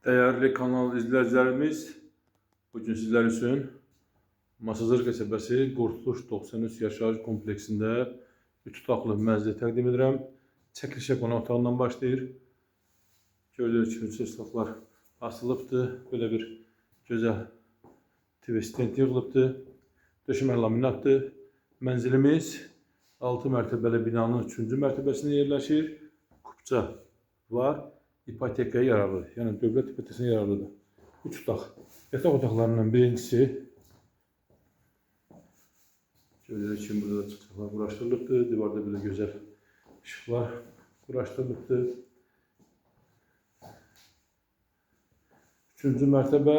Değerli kanal izleyicilerimiz, bugün sizler için Masazır qəsəbəsi Qurtuluş 93 yaşayış kompleksində ütü otaqlı mənzili təqdim edirəm. Çəkilişə qonaq otağından başlayır. Gördüyünüz kimi çeşitlər asılıbdır. Böyle bir gözəl TV stent yığılıbdır. Döşəmə laminatdır. Mənzilimiz 6 mərtəbəli binanın 3-cü mərtəbəsində yerləşir. Kupça var. İpotekaya yararlı, yəni dövlət ipotekasına yararlıdır. 3 otaq. Yataq otaqlarından birincisi gördüyünüz kimi burada da çıxacaqlar quraşdırılıbdır. Divarda belə gözəl işıqlar quraşdırılıbdır. 3-cü mərtəbə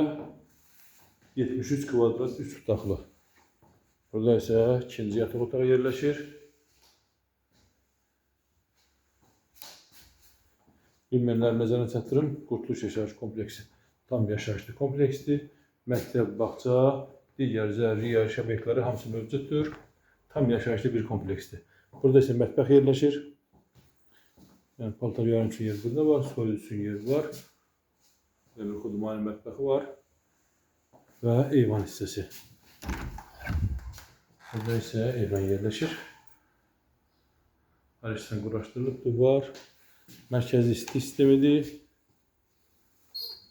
73 kvadrat 3 otaqlı. Burada isə ikinci yataq otağı yerləşir. Bilməyənlər nəzərə çatdırım. Qurtuluş yaşayış kompleksi tam yaşayışlı kompleksdir. Məktəb, bağça, digər zəruri yaşayış obyektləri hamısı mövcuddur. Tam yaşayışlı bir kompleksdir. Burada isə mətbəx yerləşir. Yəni paltar yuyan üçün yer burada var, soyudu üçün yer var. Ve bir xudmani mətbəxi var və eyvan hissəsi. Burada isə eyvan yerləşir. Hər işdən quraşdırılıbdır, var. Mərkəzi isti sistemidir.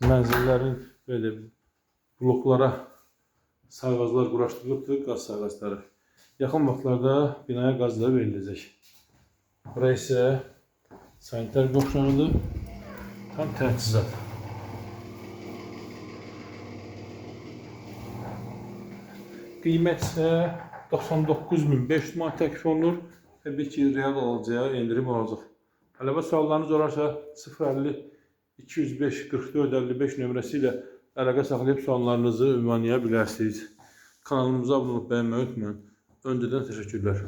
Mənzillərin böyle bloklara sayğaclar quraşdırılıbdır, qaz sayğacları. Yaxın vaxtlarda binaya qazlar veriləcək. Bura isə sanitar qovşağıdır. Tam təchizat. Qiymət isə 99.500 manat təklif olunur. Təbii ki, real alacağı endirim olacaq. Əlavə suallarınız olarsa 050 205 44 55 nömrəsi ilə əlaqə saxlayıb suallarınızı ünvanlaya bilərsiniz. Kanalımıza abunə olub bəyənməyi unutmayın. Öncədən təşəkkürlər.